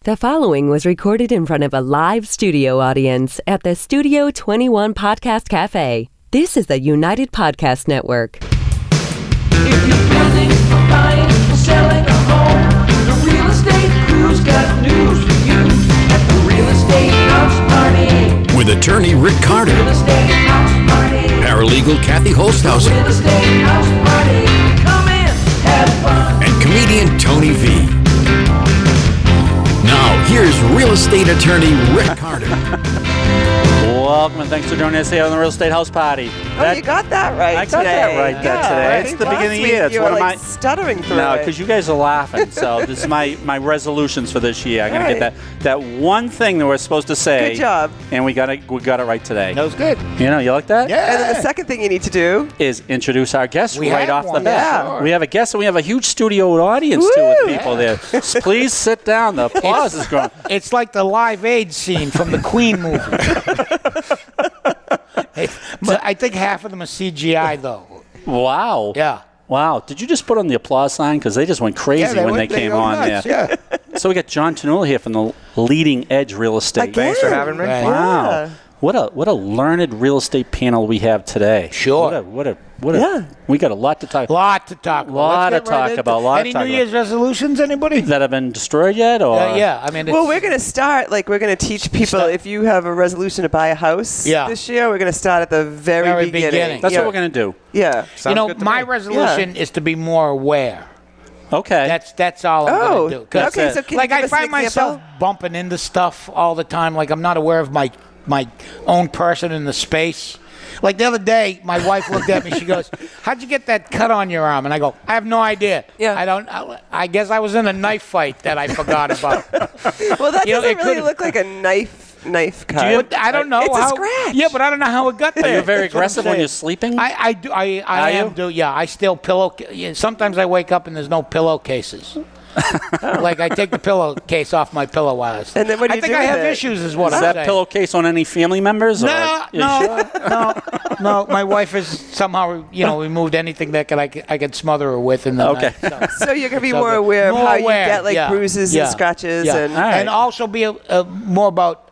The following was recorded in front of a live studio audience at the Studio 21 Podcast Cafe. This is the United Podcast Network. If you're planning on buying or selling a home, the Real Estate Crew's got news for you at the Real Estate House Party. With attorney Rick Carter, Real Estate House Party. paralegal Kathy Holtshouser, Real Estate House Party. Come in, have fun. and comedian Tony V. Now, here's real estate attorney Rick Carter. Welcome and thanks for joining us here on the Real Estate House Party. You got that right I today. got that right today. It's the beginning of the year. It's you one were of like my stuttering through No, it. because you guys are laughing. So this is my resolutions for this year. I'm gonna get that one thing that we're supposed to say. Good job. And we got it right today. That was good. You like that? Yeah. And then the second thing you need to do. Is introduce our guests We right have off the one, bat. yeah. We have a guest and we have a huge studio audience too Woo! with people there. Please sit down. The applause is growing. It's like the Live Aid scene from the Queen movie. But I think half of them are CGI, though. Wow. Yeah. Wow. Did you just put on the applause sign? Because they just went crazy when they came go on nuts, there. Yeah. So we got John Ternullo here from the Leading Edge Real Estate. Again. Thanks for having me. Right. Wow. Yeah. What a learned real estate panel we have today. Sure. We got a lot to talk. Lot to talk about. Lot Let's to get right talk into about, it. lot to Any talk New about. Year's resolutions, anybody? That have been destroyed yet, or Yeah. I mean, it's, Well, we're going to start, we're going to teach people, if you have a resolution to buy a house this year, we're going to start at the very beginning. That's what we're gonna do. Yeah. my resolution is to be more aware. Okay. That's all I'm going to do. 'Cause, okay. So can you give I us an find myself example? bumping into stuff all the time. Like I'm not aware of my own person in the space. Like the other day, my wife looked at me. She goes, "How'd you get that cut on your arm?" And I go, "I have no idea. Yeah. I guess I was in a knife fight that I forgot about." Well, that You know, doesn't it really could've- look like a knife cut. But I don't know. It's a how, scratch. Yeah, but I don't know how it got there. Are you very That's what I'm aggressive when saying. you're sleeping? I do. I am. Yeah, I still sometimes I wake up and there's no pillowcases. Like I take the pillowcase off my pillow while I sleep. And then what do I you think do I with have it? issues, is what Is I'm that saying. pillowcase on any family members? No, or, you sure? no. My wife has somehow, removed anything that I could smother her with in the Okay. night. So you're going to be So more the- aware of more how aware, you get bruises and yeah, scratches. yeah. And All right. And also be more about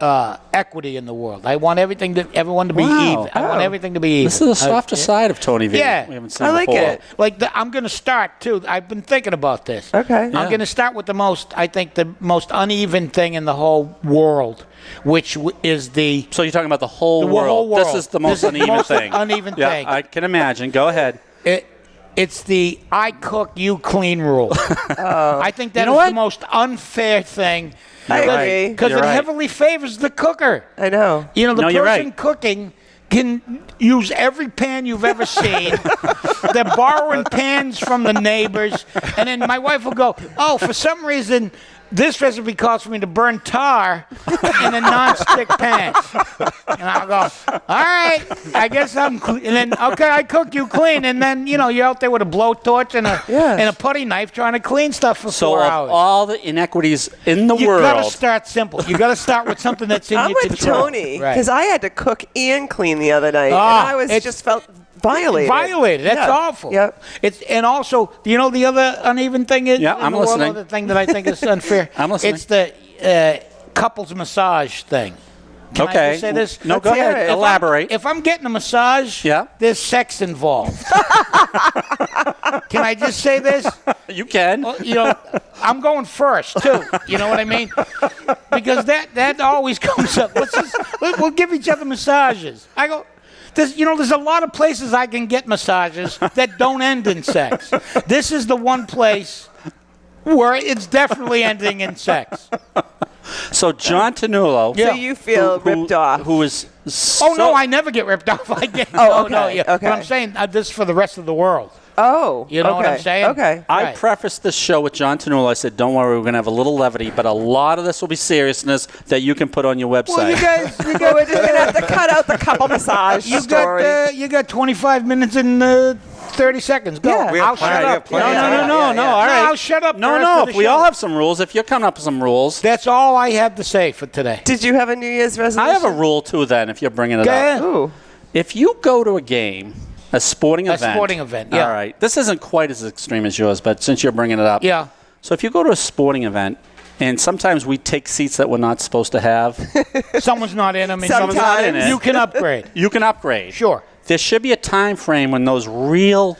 equity in the world. I want everyone to be Wow. even. I want everything to be even. This is the softer side of Tony V. Yeah. We haven't seen I like before. it. Like I'm going to start too. I've been thinking about this. Okay. I'm going to start with the most uneven thing in the whole world, which is the So you're talking about the whole The world. whole world. This is the most This is the uneven most thing. uneven yeah, thing. I can imagine. Go ahead. It's the I cook, you clean rule. I think that You is know the most unfair thing. I agree. Because You're it right. heavily favors the cooker. I know. The No, you're person right. cooking can use every pan you've ever seen. They're borrowing pans from the neighbors. And then my wife will go, "Oh, for some reason, this recipe calls for me to burn tar in a non-stick pan." And I'll go, "All right, I guess I'm clean." And then, okay, I cook, you clean. And then, you're out there with a blowtorch and a putty knife trying to clean stuff for So 4 of hours. all the inequities in the You world, got to start simple. You got to start with something that's in I'm your with control. Tony Right. because I had to cook and clean the other night, and I just felt violated. That's Yeah. awful. Yep. And also, the other uneven thing is? Yeah, in I'm the world, listening. the thing that I think is unfair. I'm listening. It's the couples massage thing. Can I Okay. just say this? No, Let's go hear ahead. it. Elaborate. If I'm getting a massage, there's sex involved. Can I just say this? You can. Well, I'm going first too. You know what I mean? Because that always comes up. We'll give each other massages. I go. There's a lot of places I can get massages that don't end in sex. This is the one place where it's definitely ending in sex. So John Ternullo. So you feel ripped off. Who is Oh, no, I never get ripped off. I get, Oh, no, okay, yeah. okay. But I'm saying this is for the rest of the world. Oh. You know what I'm saying? Okay. I Right. prefaced this show with John Ternullo. I said, don't worry, we're going to have a little levity, but a lot of this will be seriousness that you can put on your website. Well, you guys, We're just going to have to cut out the couple massage story. you got 25 minutes and 30 seconds. Go. Yeah. I'll shut up. No, Yeah, all right. I'll shut up. No, the rest no, of if the we show. all have some rules, if you're coming up with some rules. That's all I have to say for today. Did you have a New Year's resolution? I have a rule, too, then, if you're bringing it Go up. ahead. Ooh. If you go to a game, a sporting event. sporting event, yeah. All right. This isn't quite as extreme as yours, but since you're bringing it up. Yeah. So if you go to a sporting event And sometimes we take seats that we're not supposed to have. Someone's not in them. And Sometimes. Not in it. you can upgrade. You can upgrade. Sure. There should be a time frame when those real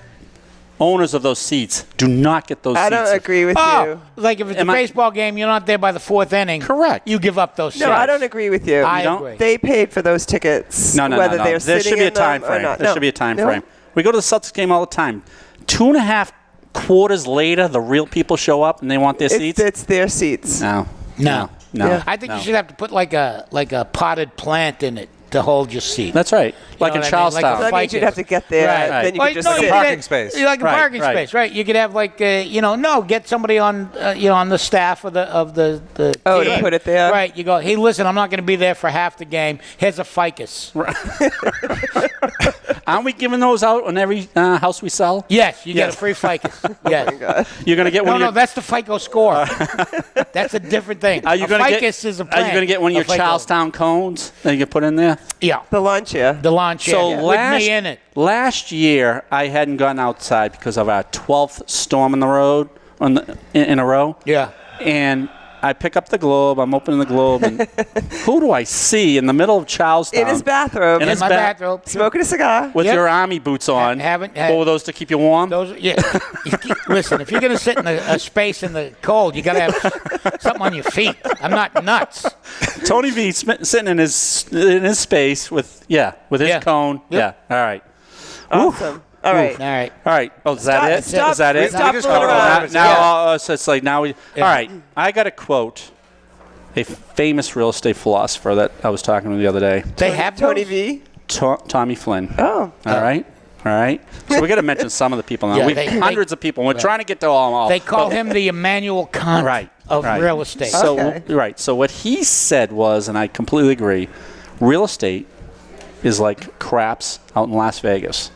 owners of those seats do not get those seats. I don't agree with you. Like if it's a baseball game, you're not there by the 4th inning. Correct. You give up those seats. No, I don't agree with you. I don't? agree. They paid for those tickets. No. Whether they're There sitting should be a in them time or frame. not. There No. should be a time No. frame. We go to the Celtics game all the time. 2.5 quarters later, the real people show up and they want their seats. It's their seats. No. No. Yeah. I think you should have to put like a potted plant in it to hold your seat. That's right. Like know in what I mean? Charlestown. Like a That means you'd have to get there. Right. Then you Well, could just no, sit. you Parking get- space. Like a Right, parking right. space, right? You could have like get somebody on on the staff of the Oh, team. to put it there? Right. You go, hey, listen, I'm not going to be there for half the game. Here's a ficus. Aren't we giving those out on every house we sell? Yes, you get Yes. a free ficus. Yes. You're going to get one of No, your... that's the FICO score. That's a different thing. Are you a going to ficus is a Are plant. you going to get one of your A FICO. Charlestown cones that you can put in there? Yeah. The lawn chair. The lawn chair. So with me in it. last year, I hadn't gone outside because of our 12th storm in the road in a row. Yeah. And I pick up the Globe. I'm opening the Globe, and who do I see in the middle of Charlestown? In his bathrobe. In In his my bath- bathrobe. Smoking a cigar. with Yep. your army boots on. Haven't- What were those to keep you warm? Those, yeah. Listen, if you're going to sit in a space in the cold, you got to have something on your feet. I'm not nuts. Tony V sitting in his space with his Yeah. cone. Yep. Yeah. All right. Awesome. All right. All right. All right. Oh, is that it? Stop- Is that it? stop just fooling go around. Now, so it's like now we. Yeah. All right. I got a quote. A famous real estate philosopher that I was talking to the other day. They have Tony those? V. Tommy Flynn. Oh. All right. All right. So we got to mention some of the people now. Yeah, We've they- hundreds of people. We're trying to get to all. They call him the Emmanuel Kant Right. of right. real estate. So Okay. right. So what he said was, and I completely agree, real estate is like craps out in Las Vegas.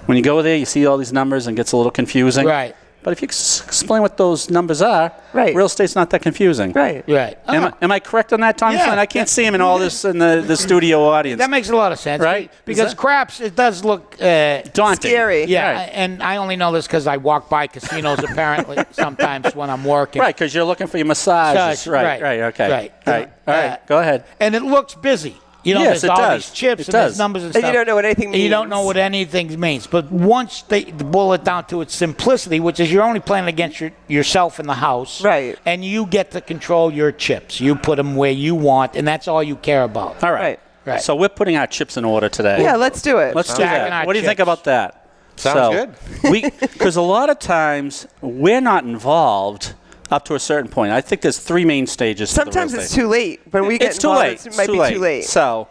When you go there, you see all these numbers and it gets a little confusing. Right. But if you explain what those numbers are, Right. real estate's not that confusing. Right. Right. Am I correct on that, Tommy Yeah. Flynn? I can't see him in all this in the studio audience. That makes a lot of sense. Right? Because Is that- craps, it does look daunting. Scary. Yeah, Right. and I only know this because I walk by casinos apparently sometimes when I'm working. Right, because you're looking for your massages. Massage, Right. right, Okay. right. All right. All right. Go ahead. And it looks busy. You know, Yes, there's it all does. these chips It and does. there's numbers and And stuff. you don't know what anything And you don't means. know what anything means. But once they boil it down to its simplicity, which is you're only playing against yourself in the house. Right. And you get to control your chips. You put them where you want, and that's all you care about. All right. Right. Right. So we're putting our chips in order today. Yeah, let's do it. Let's do Stacking our that. What do you think chips. about that? Sounds good. Because a lot of times we're not involved up to a certain point. I think there's three main stages. to the real Sometimes it's estate. too late. When we get It's too involved, late. it might be too late. So,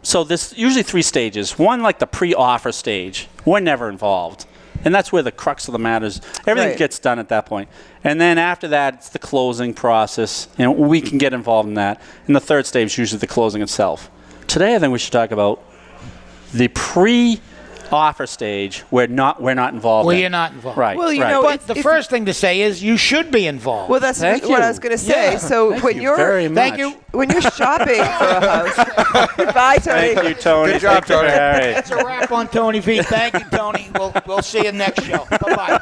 so there's usually three stages. One, like the pre-offer stage, we're never involved, and that's where the crux of the matter is. Everything Right. gets done at that point, and then after that, it's the closing process, and we can get involved in that. And the third stage is usually the closing itself. Today, I think we should talk about the pre-offer stage. We're not involved. Well, in. you're not involved. Right. Well, you right. know, But if- the if- first thing to say is you should be involved. Well, that's Thank what you. I was going to say. Yeah. So Thank when you you're very Thank much. you. when you're shopping for a house, bye, Tony. Thank you, Tony. Good job, Tony. All right. That's a wrap on Tony V. Thank you, Tony. We'll see you next show. Bye-bye.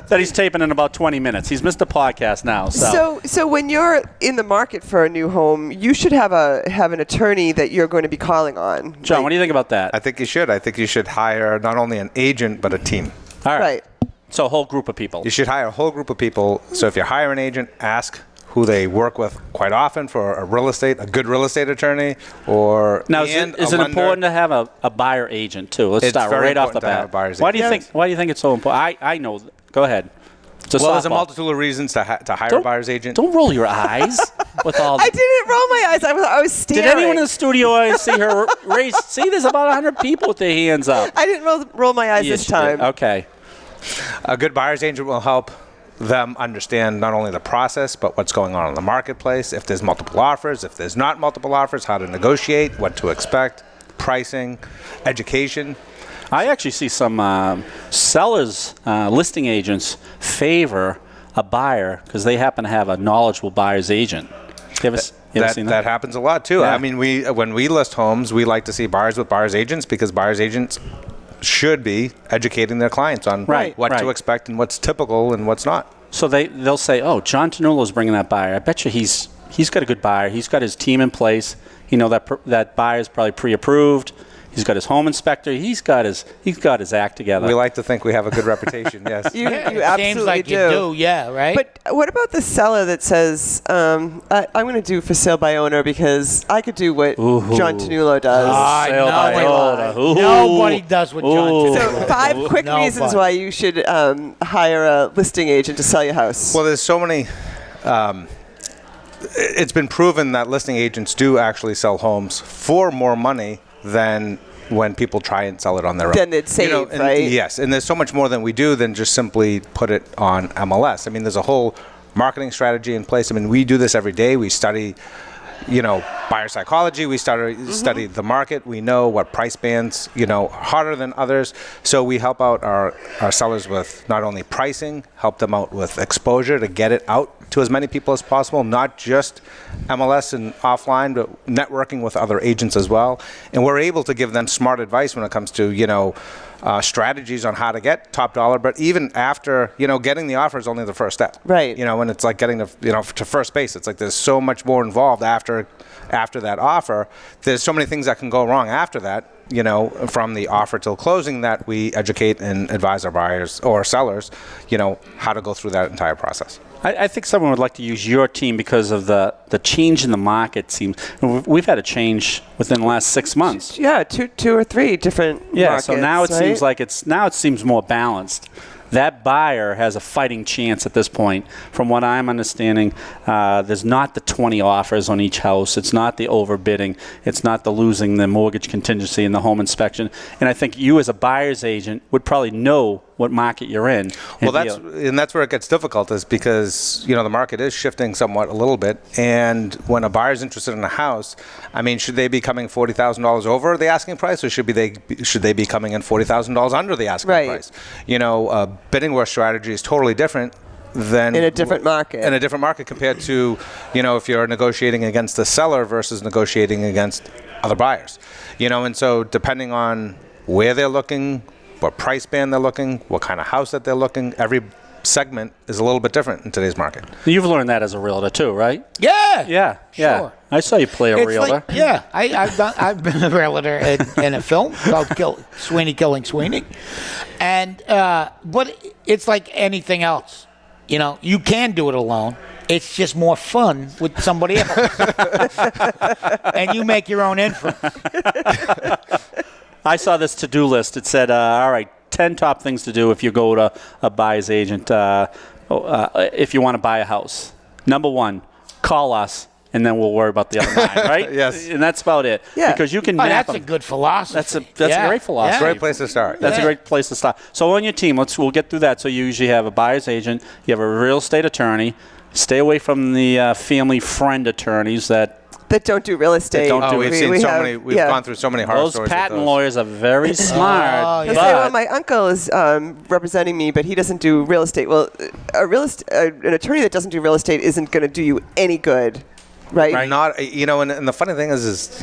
That he's taping in about 20 minutes. He's missed a podcast now. So when you're in the market for a new home, you should have an attorney that you're going to be calling on. John, what do you think about that? I think you should. I think you should hire not only an agent, but a team. All right. Right. So a whole group of people. You should hire a whole group of people. So if you hire an agent, ask who they work with quite often for a good real estate attorney, or Now, is and it a lender. important to have a buyer agent too? Let's It's start very right off the important to have bat. a buyer's Why do you agent. think? Why do you think it's so important? I know. Go ahead. It's a Well, there's a softball. multitude of reasons to hire a buyer's agent. Don't roll your eyes with all. I didn't roll my eyes. I was staring. Did anyone in the studio see her raise? See, there's about 100 people with their hands up. I didn't roll my eyes Yes, this you did. time. Okay. A good buyer's agent will help them understand not only the process, but what's going on in the marketplace. If there's multiple offers, if there's not multiple offers, how to negotiate, what to expect, pricing, education. I actually see some sellers, listing agents favor a buyer because they happen to have a knowledgeable buyer's agent. You ever seen that? That happens a lot too. Yeah. I mean, when we list homes, we like to see buyers with buyer's agents because buyer's agents should be educating their clients on Right, what right. to expect and what's typical and what's not. So they'll say, oh, John Ternullo's bringing that buyer. I bet you he's got a good buyer. He's got his team in place. That buyer's probably pre-approved. He's got his home inspector. He's got his act together. We like to think we have a good reputation. Yes. You Seems absolutely like do. you do, yeah, right? But what about the seller that says, I'm going to do for sale by owner because I could do what John Ternullo does? Sale by owner. Ooh. Nobody does what John Ooh. Ternullo. So 5 quick Nobody. reasons why you should hire a listing agent to sell your house. Well, there's so many. It's been proven that listing agents do actually sell homes for more money than when people try and sell it on their own. Then they'd save, right? Yes, and there's so much more than we do than just simply put it on MLS. I mean, there's a whole marketing strategy in place. I mean, we do this every day. We study, buyer psychology. We study the market. We know what price bands, are harder than others. So we help out our sellers with not only pricing, help them out with exposure to get it out to as many people as possible, not just MLS and offline, but networking with other agents as well. And we're able to give them smart advice when it comes to, strategies on how to get top dollar. But even after, getting the offer is only the first step. Right. When it's like getting to first base, it's like there's so much more involved after that offer. There's so many things that can go wrong after that, from the offer till closing, that we educate and advise our buyers or sellers, how to go through that entire process. I think someone would like to use your team because of the change in the market. We've had a change within the last 6 months. Yeah, two or three different markets, so now it right? seems like it seems more balanced. That buyer has a fighting chance at this point. From what I'm understanding, there's not the 20 offers on each house. It's not the overbidding. It's not the losing the mortgage contingency and the home inspection. And I think you as a buyer's agent would probably know what market you're in. Well, that's where it gets difficult, is because the market is shifting somewhat a little bit. And when a buyer's interested in a house, I mean, should they be coming $40,000 over the asking price, or should they be coming in $40,000 under the asking price? Bidding war strategy is totally different than in a different market. In a different market compared to, if you're negotiating against the seller versus negotiating against other buyers. And so depending on where they're looking, what price band they're looking, what kind of house that they're looking, every segment is a little bit different in today's market. You've learned that as a realtor too, right? Yeah. Sure. I saw you play a realtor. I've been a realtor in a film called Sweeney Killing Sweeney, and but it's like anything else. You can do it alone. It's just more fun with somebody else, and you make your own inference. I saw this to-do list. It said, all right, 10 top things to do if you go to a buyer's agent, if you want to buy a house. Number 1, call us, and then we'll worry about the other 9, right? Yes. And that's about it. Yeah. Because you can map That's a them. good philosophy. That's a great philosophy. Great place to start. That's a great place to start. So on your team, we'll get through that. So you usually have a buyer's agent, you have a real estate attorney. Stay away from the family friend attorneys that don't do real estate. We've gone through so many horror those stories. patent lawyers are very smart. They'll say, well, my uncle is representing me, but he doesn't do real estate. Well, an attorney that doesn't do real estate isn't going to do you any good, right? Not, and the funny thing is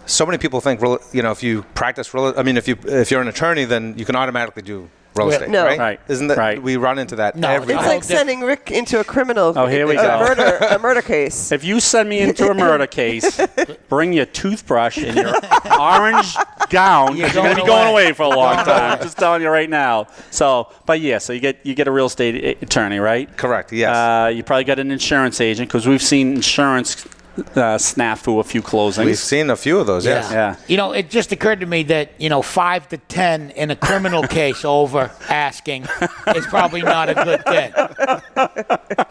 so many people think, if you practice if you're an attorney, then you can automatically do real estate, No. right? Isn't that Right. we run into that No, every It's day? like sending Rick into a criminal. Oh, here we go. A murder case. If you send me into a murder case, bring your toothbrush and your orange gown. You're going to be going away for a long time. Just telling you right now. So you get a real estate attorney, right? Correct. Yes. You probably got an insurance agent because we've seen insurance snafu a few closings. We've seen a few of those. Yes. Yeah. It just occurred to me that 5 to 10 in a criminal case over asking is probably not a good thing.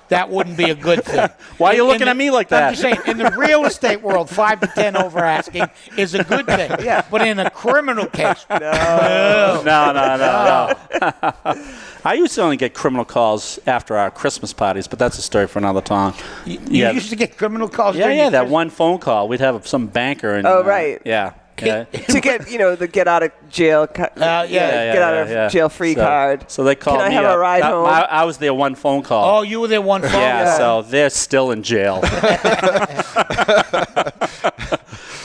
That wouldn't be a good thing. Why are you looking at me like that? I'm just saying, in the real estate world, 5 to 10 over asking is a good thing. Yeah. But in a criminal case, No. I used to only get criminal calls after our Christmas parties, but that's a story for another time. You used to get criminal calls. Yeah, during that Christmas? one phone call. We'd have some banker. And, right. Yeah. To get, the get out of jail, get out of jail free card. So they called me. Can I have a ride home? I was their one phone call. Oh, you were their one phone. Yeah, so they're still in jail.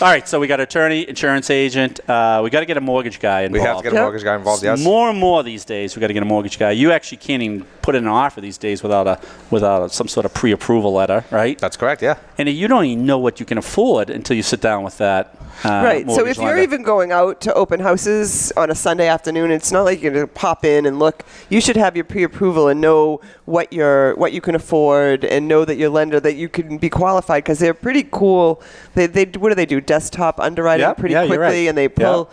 All right, so we got attorney, insurance agent. We got to get a mortgage guy involved. We have to get a mortgage guy involved, yes. More and more these days, we got to get a mortgage guy. You actually can't even put in an offer these days without some sort of pre-approval letter, right? That's correct, yeah. And you don't even know what you can afford until you sit down with that. Right. So if you're even going out to open houses on a Sunday afternoon, it's not like you're going to pop in and look. You should have your pre-approval and know what you can afford, and know that your lender, that you can be qualified, because they're pretty cool. They what do they do? Desktop underwriting pretty quickly, you're right. and they pull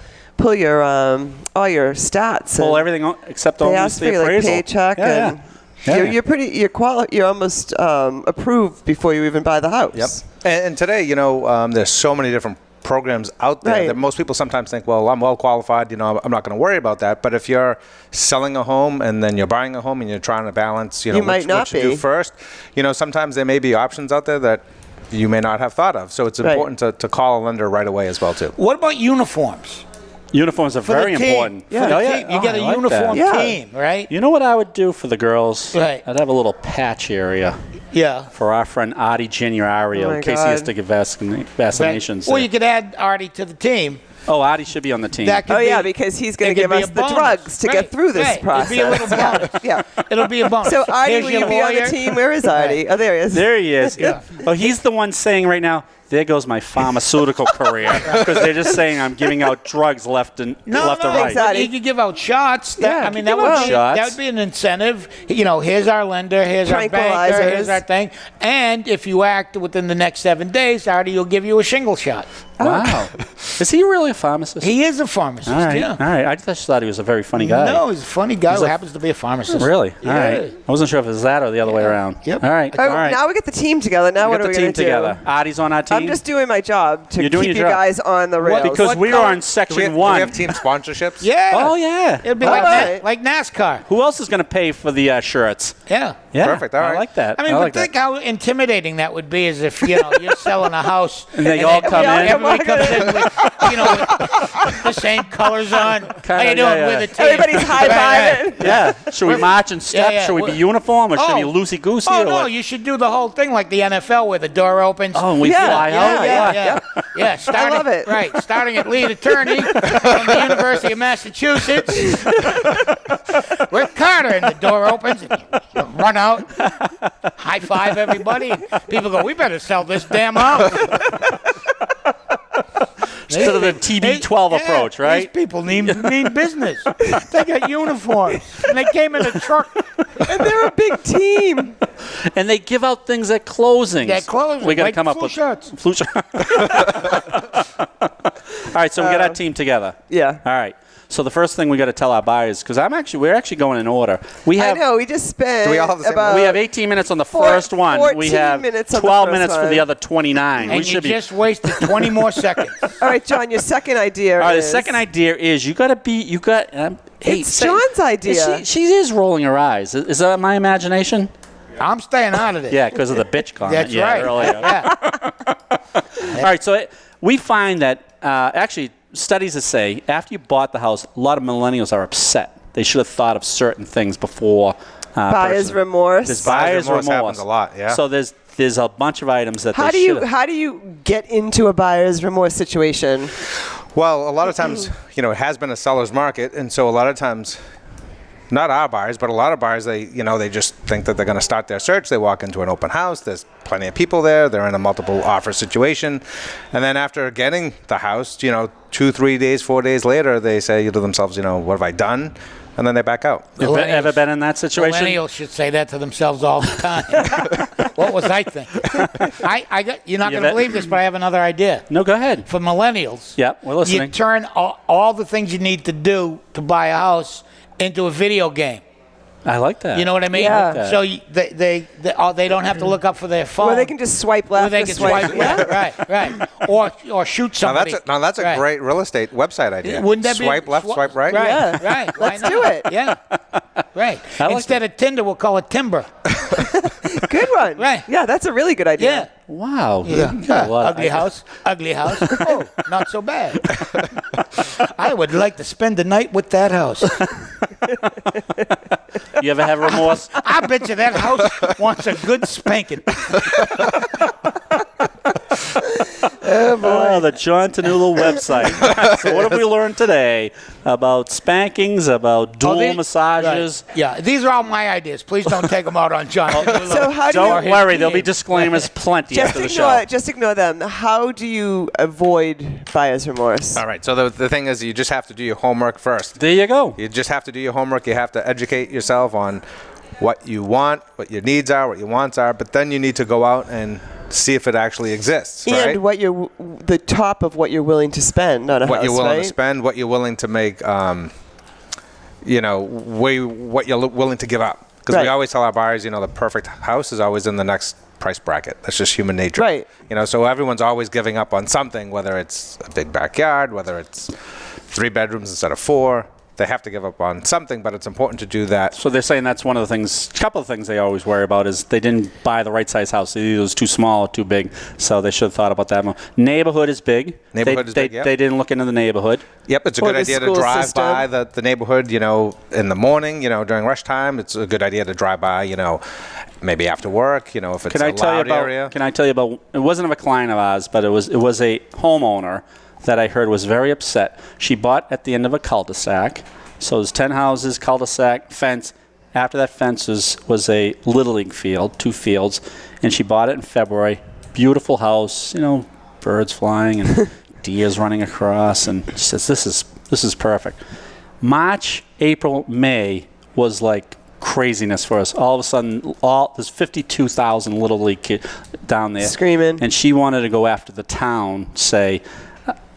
your all your stats. Pull everything except they almost ask the for your appraisal. paycheck and. You're almost approved before you even buy the house. Yep. And today, there's so many different programs out there that most people sometimes think, well, I'm well qualified, I'm not going to worry about that. But if you're selling a home and then you're buying a home and you're trying to balance, you might not what you do first, sometimes there may be options out there that you may not have thought of. So it's important to call a lender right away as well, too. What about uniforms? Uniforms are very important. Yeah. For the team. You get a uniform team, right? You know what I would do for the girls? Right. I'd have a little patch area. Yeah. For our friend Artie Geniario, in case he has to get vaccinations. Or you could add Artie to the team. Oh, Artie should be on the team. Because he's going to give us the drugs to get through this process. It'll be a little bonus. It'll be a bonus. So Artie, will you be on the team? Where is Artie? Oh, there he is. There he is. Yeah. Oh, he's the one saying right now, there goes my pharmaceutical career, because they're just saying I'm giving out drugs left and right. Exactly. You could give out shots. That would be an incentive. Here's our lender, here's our banker, here's our thing. And if you act within the next 7 days, Artie will give you a shingle shot. Wow. Is he really a pharmacist? He is a pharmacist, All right. I just thought he was a very funny guy. No, he's a funny guy who happens to be a pharmacist. Really? All right. I wasn't sure if it was that or the other way around. Yep. All right. Now we get the team together. Now what are we going to do? Together. Artie's on our team. I'm just doing my job to keep you job. guys on the rails. Because we are on section 1. Do we have team sponsorships? Yeah. Oh, yeah. It'll be like NASCAR. Who else is going to pay for the shirts? Yeah. Perfect. All right. I like that. I mean, think how intimidating that would be, as if you're selling a house and they all come in. Everybody comes in with with the same colors on. How you doing with the team? Everybody's high-fiving. Yeah. Should we march in step? Yeah. Should we be uniform, or should we be loosey-goosey? Oh, no, you should do the whole thing like the NFL where the door opens. Oh, and we fly out? Yeah. I love it. Right. Starting at lead attorney from the University of Massachusetts. Rick Carter, and the door opens, and you run out, high five everybody. People go, we better sell this damn house. Instead of the TB12 approach, right? These people need business. They got uniforms, and they came in a truck. And they're a big team. And they give out things at closings. At closings. We got to like come up flu with shots. Flu shots. All right, so we get our team together. Yeah. All right. So the first thing we got to tell our buyers, because we're actually going in order. I know, we just spent we all have the same about we have 18 minutes on the first one. 14 We have minutes on 12 the minutes first for one. the other 29. And you just wasted 20 more seconds. All right, John, your second idea All right, is... the second idea is It's John's idea. She is rolling her eyes. Is that my imagination? I'm staying out of this. Yeah, because of the bitch comment. That's right. Earlier. Yeah. All right, so we find that actually studies that say after you bought the house, a lot of millennials are upset. They should have thought of certain things before. Buyer's remorse. There's buyer's remorse happens a lot, yeah. So there's a bunch of items that How do you get into a buyer's remorse situation? Well, a lot of times, it has been a seller's market, and so a lot of times, not our buyers, but a lot of buyers, they just think that they're going to start their search. They walk into an open house. There's plenty of people there. They're in a multiple offer situation. And then after getting the house, 2, 3 days, 4 days later, they say to themselves, what have I done? And then they back out. Ever been in that situation? Millennials should say that to themselves all the time. What was I thinking? You're not going to believe this, but I have another idea. No, go ahead. For millennials, Yep, we're listening. you turn all the things you need to do to buy a house into a video game. I like that. You know what I mean? Yeah. So they don't have to look up for their phone. Or they can just swipe left. Or they can swipe left. Right. Or shoot somebody. Now that's a great real estate website idea. Wouldn't that be swipe left, swipe right? Right. Yeah. Right. Let's Why do not? it. Yeah. Right. like Instead of Tinder, we'll call it Timber. Good one. Right. Yeah, that's a really good idea. Yeah. Wow. Yeah. You got a lot of Ugly house. Oh, not so bad. I would like to spend the night with that house. You ever have remorse? I bet you that house wants a good spanking. Oh, the John Ternullo website. So what have we learned today about spankings, about dual massages? Right. Yeah, these are all my ideas. Please don't take them out on John. So how do Don't you, worry, there'll be disclaimers plenty after the show. just ignore them. How do you avoid buyer's remorse? All right. So the thing is, you just have to do your homework first. There you go. You just have to do your homework. You have to educate yourself on what you want, what your needs are, what your wants are. But then you need to go out and see if it actually exists. And right? what you're the top of what you're willing to spend on a what house, you're willing right? to spend, what you're willing to make, what you're willing to give up. Because we always tell our buyers, the perfect house is always in the next price bracket. That's just human nature. Right. So everyone's always giving up on something, whether it's a big backyard, whether it's 3 bedrooms instead of 4. They have to give up on something, but it's important to do that. So they're saying that's one of the things, a couple of things they always worry about is they didn't buy the right size house. Either it was too small or too big, so they should have thought about that more. Neighborhood is big. Neighborhood is big, yep. They didn't look into the neighborhood. Yep, it's a Or good the idea to school drive system. by the neighborhood, in the morning, during rush time. It's a good idea to drive by, maybe after work, if it's a loud area. Can I tell you about, it wasn't a client of ours, but it was a homeowner that I heard was very upset. She bought at the end of a cul-de-sac. So there's 10 houses, cul-de-sac, fence. After that fence was a Little League field, 2 fields, and she bought it in February. Beautiful house, birds flying and deers running across, and she says, this is perfect. March, April, May was like craziness for us. All of a sudden, there's 52,000 Little League kids down there. Screaming. And she wanted to go after the town, say,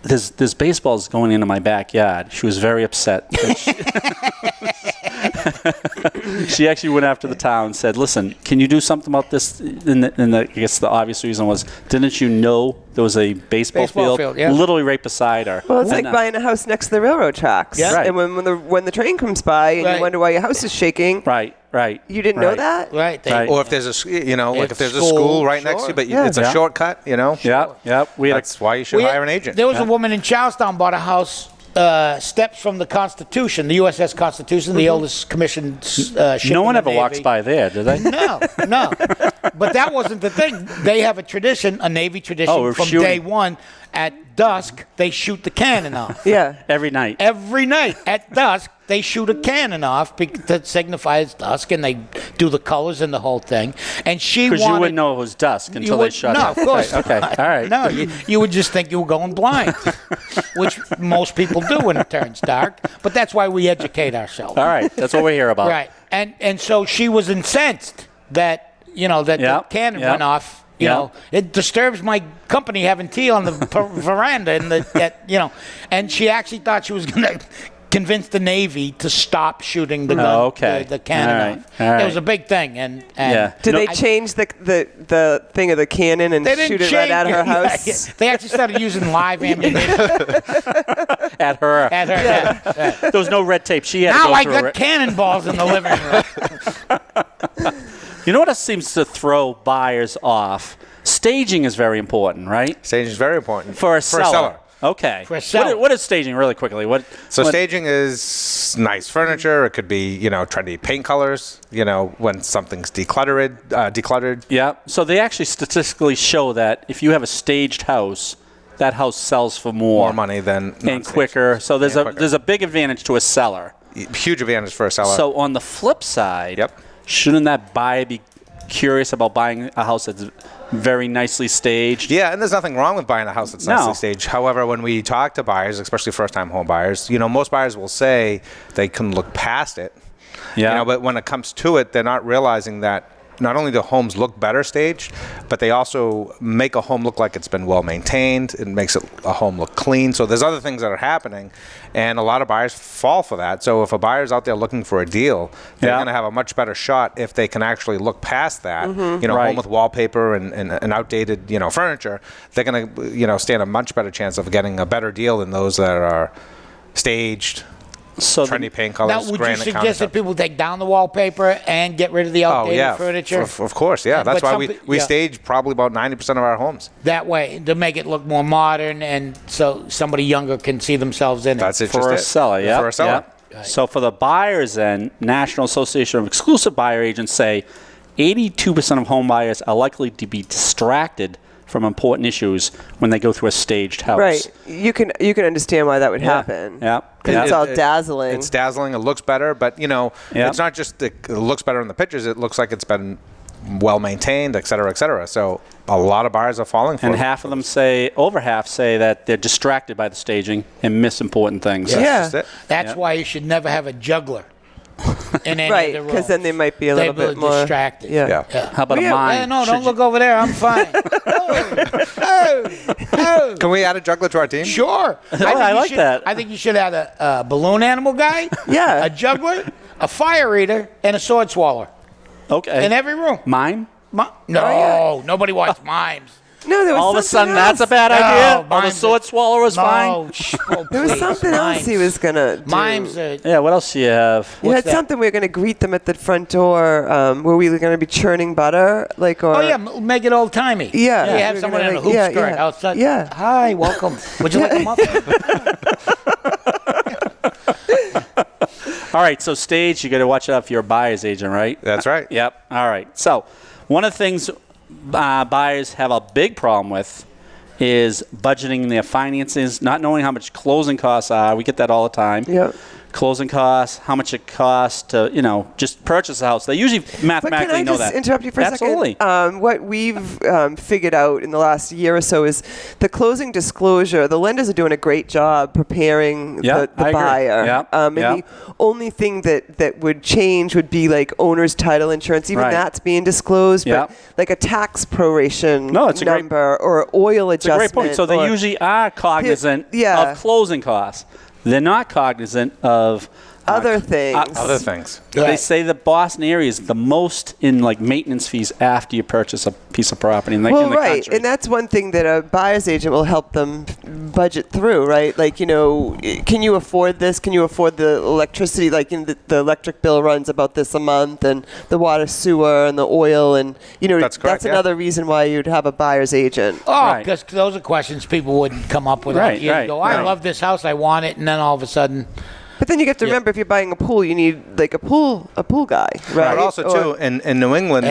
There's baseballs going into my backyard. She was very upset. She actually went after the town and said, listen, can you do something about this? And I guess the obvious reason was, didn't you know there was a baseball field yeah. literally right beside her? Well, it's like buying a house next to the railroad tracks. Yeah. Right. And when the train comes by and Right. you wonder why your house is shaking. Right. You didn't know that? Right. Right. Or if there's if there's a school, school right next to you, but it's a Yeah. shortcut, Yep. That's why you should hire an agent. There was a woman in Charlestown bought a house steps from the Constitution, the USS Constitution, the oldest commissioned ship No in one the ever Navy. walks by there, do they? No. But that wasn't the thing. They have a tradition, a Navy tradition Oh, we're from shooting. day one. At dusk, they shoot the cannon off. Yeah. Every night. Every night at dusk, they shoot a cannon off that signifies dusk, and they do the colors and the whole thing. And she Because wanted... you wouldn't know it was dusk until they shut No, it. of course Right, okay, not. all right. No, you would just think you were going blind, which most people do when it turns dark. But that's why we educate ourselves. All right, that's what we're here about. Right. And so she was incensed that, the Yep, cannon yep. went off. It disturbs my company having tea on the veranda, and she actually thought she was going to convince the Navy to stop shooting the gun, Oh, okay. the cannon All right, off. all right. It was a big thing, and Yeah. Did No, they change the thing of the cannon and they didn't shoot it change right at her it. Yeah, house? yeah. They actually started using live ammunition At her. at her. Yeah. There was no red tape. She had to Now go I through got it. cannonballs in the living room. You know what else seems to throw buyers off? Staging is very important, right? Staging is very important For a seller. Okay. For a seller. What is staging, really quickly? So what- staging is nice furniture. It could be, trendy paint colors, when something's decluttered. Yeah. So they actually statistically show that if you have a staged house, that house sells for more More money than and non-staged. quicker. So there's And quicker. a big advantage to a seller. Huge advantage for a seller. So on the flip side, Yep. shouldn't that buyer be curious about buying a house that's very nicely staged? Yeah, and there's nothing wrong with buying a house that's No. nicely staged. However, when we talk to buyers, especially first-time home buyers, most buyers will say they can look past it. Yeah. But when it comes to it, they're not realizing that not only do homes look better staged, but they also make a home look like it's been well maintained. It makes a home look clean. So there's other things that are happening, and a lot of buyers fall for that. So if a buyer's out there looking for a deal, they're Yeah. going to have a much better shot if they can actually look past that. Right. Home with wallpaper and outdated, furniture, they're going to, stand a much better chance of getting a better deal than those that are staged. So Trendy paint colors, Now, would you granite suggest that countertops. people take down the wallpaper and get rid of the Oh outdated yeah, furniture? Of course, yeah. That's But why some we yeah. stage probably about 90% of our homes. That way, to make it look more modern, and so somebody younger can see themselves in it. That's it. for just a it. seller, yeah. For a seller. Yeah. So for the buyers, then, National Association of Exclusive Buyer Agents say 82% of home buyers are likely to be distracted from important issues when they go through a staged house. Right. You can understand why that would happen. Yeah. Because it's all dazzling. It's dazzling. It looks better, but Yeah. it's not just it looks better in the pictures. It looks like it's been well maintained, et cetera, et cetera. So a lot of buyers are falling for it. And half of them over half say that they're distracted by the staging and miss important things. Yeah. That's just it. That's why you should never have a juggler in any Right, of the rooms. because then they might be a little They'd bit more distracted. Yeah. How about a mine? No, Should don't you- look over there. I'm fine. oh. Can we add a juggler to our team? Sure. I like that. I think you should have a balloon animal guy, Yeah. a juggler, a fire eater, and a sword swallower Okay. in every room. Mime? No, nobody wants mimes. No, there was All of a something sudden, that's a else. bad No, idea? Oh, the mimes sword swallower is fine? No, There was something else he was going to do. Mimes are... Yeah, what else do you have? You had that? something we were going to greet them at the front door. Were we going to be churning butter? Oh, yeah, make it old-timey. Yeah. You Yeah, have we're someone gonna in a make- hoop skirt yeah. outside. Yeah. Hi, welcome. Would you like a muffin? All right, so stage, you got to watch out for your buyer's agent, right? That's right. Yep. All right. So one of the things buyers have a big problem with is budgeting their finances, not knowing how much closing costs are. We get that all the time. Yeah. Closing costs, how much it costs to, just purchase a house. They usually But mathematically can I know just that. interrupt you for a Absolutely. second? What we've figured out in the last year or so is the closing disclosure. The lenders are doing a great job preparing Yeah, the I agree. buyer. Yeah, And yeah. the only thing that would change would be like owner's title insurance. Even Right. that's being disclosed. Yeah. But like a tax proration No, it's a great- number or oil It's a adjustment. great point. So they or- usually are cognizant Yeah. of closing costs. They're not cognizant of other things. Other things. They say the Boston area is the most in like maintenance fees after you purchase a piece of property in the, Well, in the right, country. and that's one thing that a buyer's agent will help them budget through, right? Like, can you afford this? Can you afford the electricity? Like, the electric bill runs about this a month, and the water, sewer, and the oil, and That's correct, yeah. another reason why you'd have a buyer's agent. Oh, Right. because those are questions people wouldn't come up with. Right, You'd right, go, I right. love this house, I want it, and then all of a sudden... But then you have to remember, if you're buying a pool, you need like a pool guy, right? But also, too, in New England,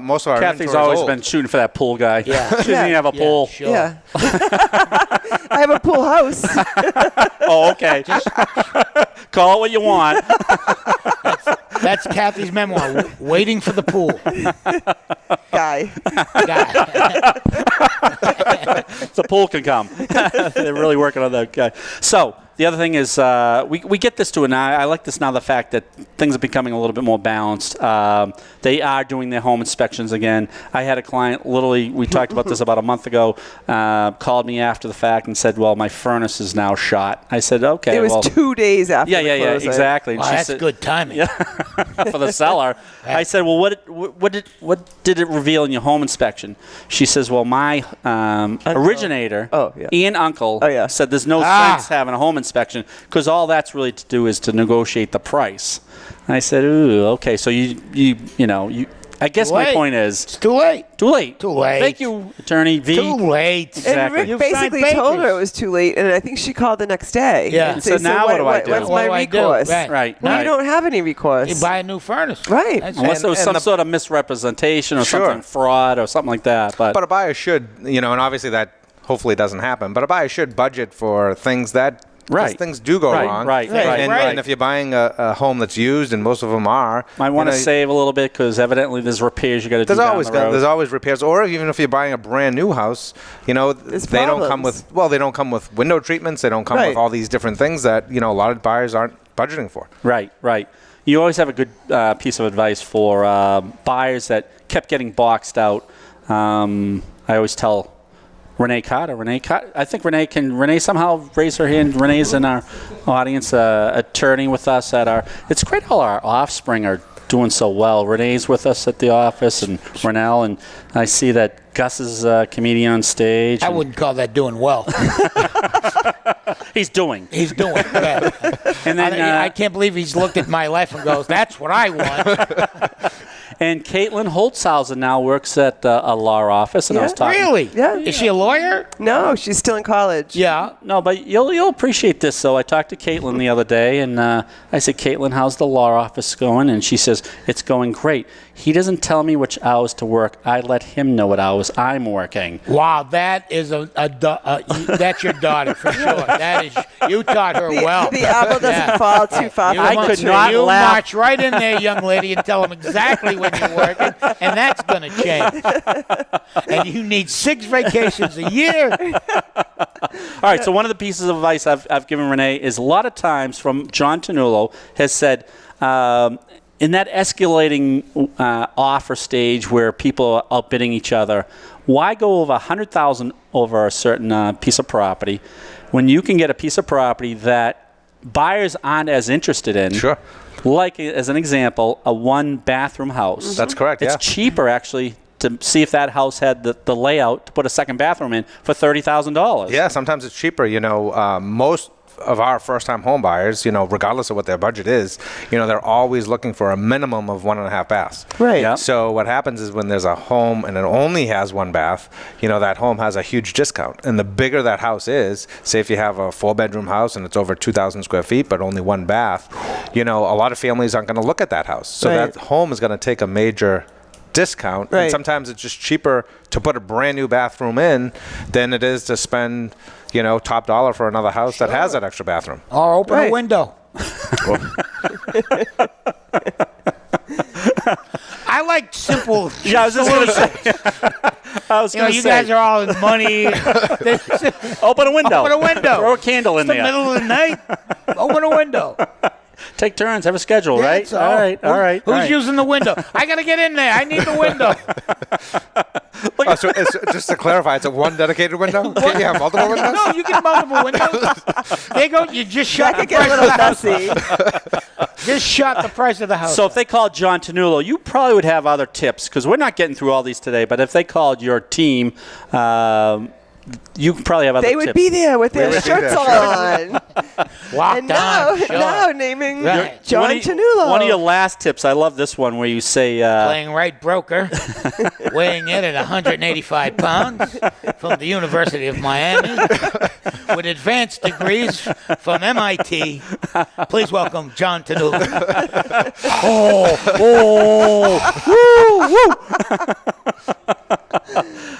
most of our Kathy's inventory is always old. been shooting for that pool guy. Yeah. She doesn't even have a pool. Sure. Yeah. I have a pool house. Oh, okay. Call it what you want. That's Kathy's memoir, Waiting for the Pool. Guy. Guy. The pool can come. They're really working on that guy. So the other thing is we get this too, and I like this now, the fact that things are becoming a little bit more balanced. They are doing their home inspections again. I had a client, literally, we talked about this about a month ago, called me after the fact and said, well, my furnace is now shot. I said, okay. It was 2 days after the Yeah, closing. exactly. And Wow, she that's said, good timing. for the seller. I said, well, what did it reveal in your home inspection? She says, well, my originator and uncle said there's no sense having a home inspection because all that's really to do is to negotiate the price. And I said, ooh, okay. So you I guess my point is It's too late. too late. Too late. Thank you, Attorney V. Too late. And Exactly. Rick You've basically signed told her papers. it was too late, and I think she called the next day. Yeah. And So now what do I do? What's What my do I do? recourse? Right. Well, Right. you don't have any recourse. You buy a new furnace. Right. That's Unless there was And some the- sort of misrepresentation or Sure. something, fraud or something like that. But But a buyer should, and obviously that hopefully doesn't happen, but a buyer should budget for things that 'cause things do go wrong. Right. And if you're buying a home that's used, and most of them are, might want to save a little bit because evidently there's repairs you got to do There's down always the road. there's always repairs, or even if you're buying a brand new house, they don't come problems. with they don't come with window treatments. They don't come Right. with all these different things that a lot of buyers aren't budgeting for. Right. You always have a good piece of advice for buyers that kept getting boxed out. I always tell Renee Carter. I think Renee somehow raise her hand. Renee's in our audience, attorney with us at our. It's great all our offspring are doing so well. Renee's with us at the office, and Renell, and I see that Gus is a comedian on stage. I wouldn't call that doing well. He's doing. He's doing. Yeah. And then I can't believe he's looked at my life and goes, "That's what I want." and Caitlin Holtshouser now works at a law office, and I was talking. Really? Yeah. Is she a lawyer? No, she's still in college. Yeah. No, but you'll appreciate this. So I talked to Caitlin the other day, and I said, Caitlin, how's the law office going? And she says, it's going great. He doesn't tell me which hours to work. I let him know what hours was I'm working. Wow, that is that's your daughter for sure. That is, you taught her well. The apple doesn't fall too far You from I the could tree. not you laugh. march right in there, young lady, and tell them exactly when you're working, and that's going to change. And you need 6 vacations a year. All right, so one of the pieces of advice I've given Renee is a lot of times from John Ternullo has said, in that escalating offer stage where people are outbidding each other, why go over $100,000 over a certain piece of property when you can get a piece of property that buyers aren't as interested in? Sure. Like, as an example, a 1-bathroom house. That's correct, It's yeah. cheaper, actually, to see if that house had the layout to put a second bathroom in for $30,000. Yeah, sometimes it's cheaper. Most of our first-time home buyers, regardless of what their budget is, they're always looking for a minimum of 1.5 baths. Right. Yep. So what happens is when there's a home and it only has 1 bath, that home has a huge discount. And the bigger that house is, say if you have a 4-bedroom house and it's over 2,000 square feet, but only 1 bath, a lot of families aren't going to look at that house. So Right. that home is going to take a major discount. Right. And sometimes it's just cheaper to put a brand new bathroom in than it is to spend, top dollar for another house that has that extra bathroom. Or open a Right. window. I like simple. Yeah, I was just going to say. I was going to you say. guys are all in money. Open a window. Open a window. Throw a candle in the there. middle of the night. Open a window. Take turns. Have a schedule, right? That's all. All right. All right. Who's all right. using the window? I got to get in there. I need the window. So just to clarify, it's a 1 dedicated window? Can't you have multiple windows? No, you get multiple windows. There you go. You just shot That the could get a price of little the house. messy. Just shot the price of the house. So if they called John Ternullo, you probably would have other tips because we're not getting through all these today. But if they called your team, you probably have other They tips. would be there with their would be shirts there, on. Locked And now, on. Sure. now naming Right. John one Ternullo. of your last tips, I love this one where you say, Playing right broker, weighing in at 185 pounds from the University of Miami, with advanced degrees from MIT. Please welcome John Ternullo.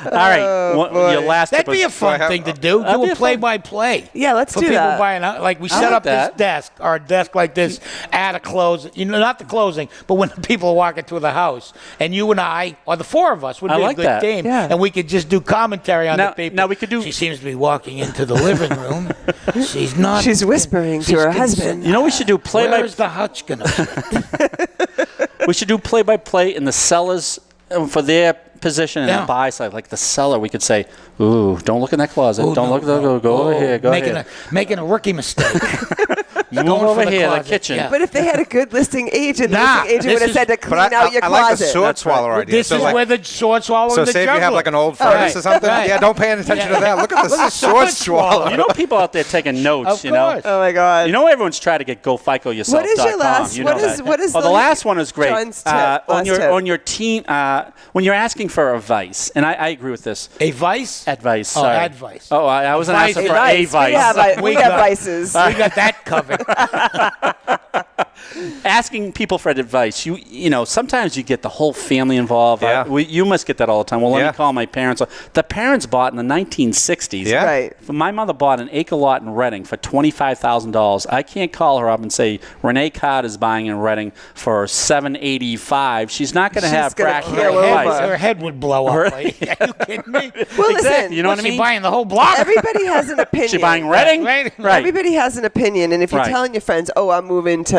all right, your last tip That'd be a was- fun thing to do. That'd Do be a a fun- play-by-play. Yeah, let's for do people that. buying out. Like we set like up this that. desk, or a desk like this at a close. Not the closing, but when people are walking through the house, and you and I, or the 4 of us, would I be like a good that. team, Yeah. and we could just do commentary on Now- the people. now we could do- She seems to be walking into the living room. She's not. She's whispering to she's her concerned. husband. You know, we should do play Where by is the hutch gonna fit? we should do play by play in the sellers for their position and Yeah. the buy side. Like the seller, we could say, "Ooh, don't look in that closet. Oh, don't no, look. no. Go over here. Go making ahead. making a rookie mistake. Move going for over the here, the closet. kitchen." Yeah. But if they had a good listing agent, the Nah, listing agent this would have is- said to clean But out your I like the closet. sword That's right. swallower idea. This So is like- where the sword swallower So and the say if you have juggler. like an old furnace or something, right. yeah, don't pay any attention to that. Look at the Look at sword swallower. You know, people out there taking notes. Of you know. course. Oh my God. You know, everyone's trying to get GoFICO yourself. What is your last- You what know is- that. what is Oh, the the- last one is great. John's tip, on last your tip. on your team, when you're asking for advice, and I agree with this. A vice? Advice. Oh, Sorry. advice. Oh, I wasn't Advice. asking for Advice. a vice. We have, we We have got- vices. We got that covered. Asking people for advice. You know, sometimes you get the whole family involved. Yeah. You must get that all the time. Well, let Yeah. me call my parents. The parents bought in the 1960s. Yeah. Right. My mother bought an acre lot in Reading for $25,000. I can't call her up and say Renee Carter's buying in Reading for $785. She's not going to She's have gonna practical keel advice. over. Her head would blow up. Like, are you kidding me? Well, Exactly. listen, You know what I She mean? buying the whole block. everybody has an opinion. She buying Reading? Right. Everybody has an opinion, and if you're Right. telling your friends, "Oh, I'm moving to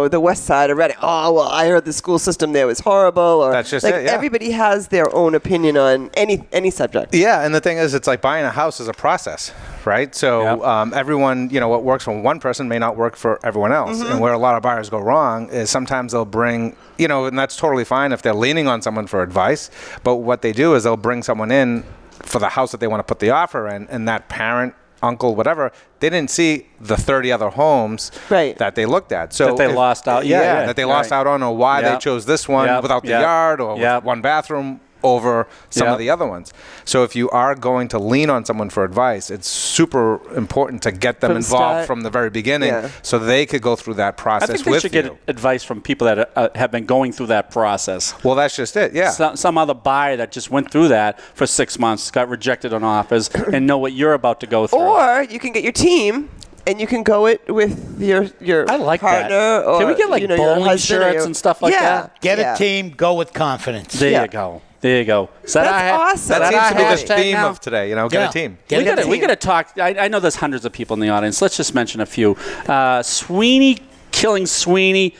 the west side of Reading," oh, well, I heard the school system there was horrible, or That's just like it, yeah. everybody has their own opinion on any subject. Yeah, and the thing is, it's like buying a house is a process, right? So Yep. everyone, what works for one person may not work for everyone else. And where a lot of buyers go wrong is sometimes they'll bring, and that's totally fine if they're leaning on someone for advice. But what they do is they'll bring someone in for the house that they want to put the offer in, and that parent, uncle, whatever, they didn't see the 30 other homes Right. that they looked at. So That they lost out. Yeah, that they lost right. out on, or why they Yep. chose this one Yep. without the Yep. yard, or Yep. with one bathroom, over some Yeah. of the other ones. So if you are going to lean on someone for advice, it's super important to get them From involved start. from the very beginning, so they could go through that I process think they with should you. get advice from people that have been going through that process. Well, that's just it. Yeah. Some other buyer that just went through that for 6 months, got rejected on offers, and know what you're about to go through. Or you can get your team and you can go it with your I like partner that. or Can we get like your bowling husband or shirts your- and stuff like that? Get Yeah. a team, go with confidence. There Yeah. you go. There you go. Is that That's our awesome. That Is seems that to be our the hashtag theme now? of today. Get Yeah. a team. Get a We team. got to talk. I know there's hundreds of people in the audience. Let's just mention a few. Sweeney killing Sweeney.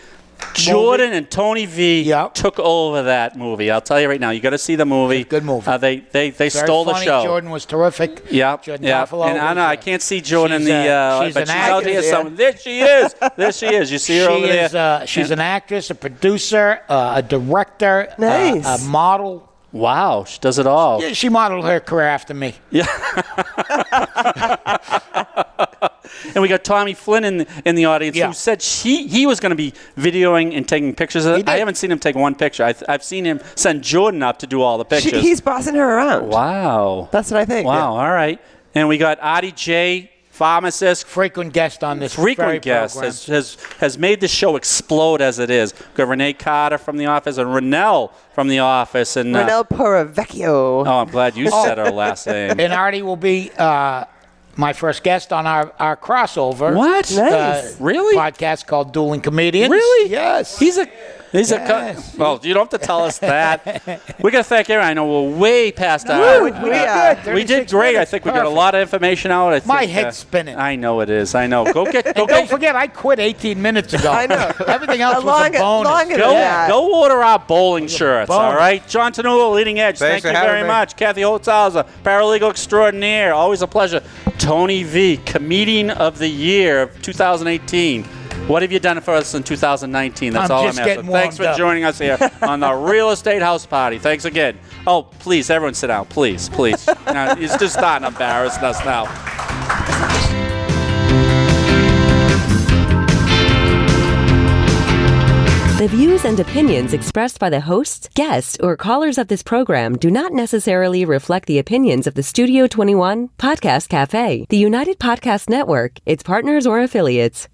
Jordan and Tony V Yep. took over that movie. I'll tell you right now. You got to see the movie. Good movie. They Very stole the funny. show. Jordan was terrific. Yeah, Jordan yeah. Garofalo And I know I was, can't see Jordan in she's, the, she's but an she's out here actress, somewhere. There she is. There she is. You see her over She is, there. she's an actress, a producer, a director, Nice. a model. Wow, she does it all. Yeah, she modeled her career after me. And we got Tommy Flynn in the audience Yeah. who said he was going to be videoing and taking pictures of He it. did. I haven't seen him take one picture. I've seen him send Jordan up to do all the pictures. He's bossing her around. Wow. That's what I think. Wow, all right. And we got Artie J, pharmacist, Frequent guest on this very frequent guest, program. has made the show explode as it is. We've got Renee Carter from The Office and Renelle from The Office. And Renelle Poravecchio. oh, I'm glad you said her last name. And Artie will be my first guest on our crossover. What? Nice. Really? Podcast called Dueling Comedians. Really? Yes. He's a Yes. well, you don't have to tell us that. We got to thank everyone. I know we're way past our We are. We did 36 great. I minutes. think we got a Perfect. lot of information out. I My think, head's spinning. I know it is. I know. Go Don't get forget, I quit 18 minutes ago. I know. Everything else was a Longer bonus. than Go, that. go order our bowling shirts, bonus. all right? John Ternullo, Leading Edge, Thanks thank for you having very me. much. Kathy Holtshouser, Paralegal Extraordinaire, always a pleasure. Tony V, Comedian of the Year of 2018. What have you done for us in 2019? That's I'm all just I'm asking. getting Thanks warmed for up. joining us here on the Real Estate House Party. Thanks again. Oh, please, everyone sit down. Please, please. He's just starting embarrassing us now. The views and opinions expressed by the hosts, guests, or callers of this program do not necessarily reflect the opinions of the Studio 21 Podcast Cafe, the United Podcast Network, its partners, or affiliates.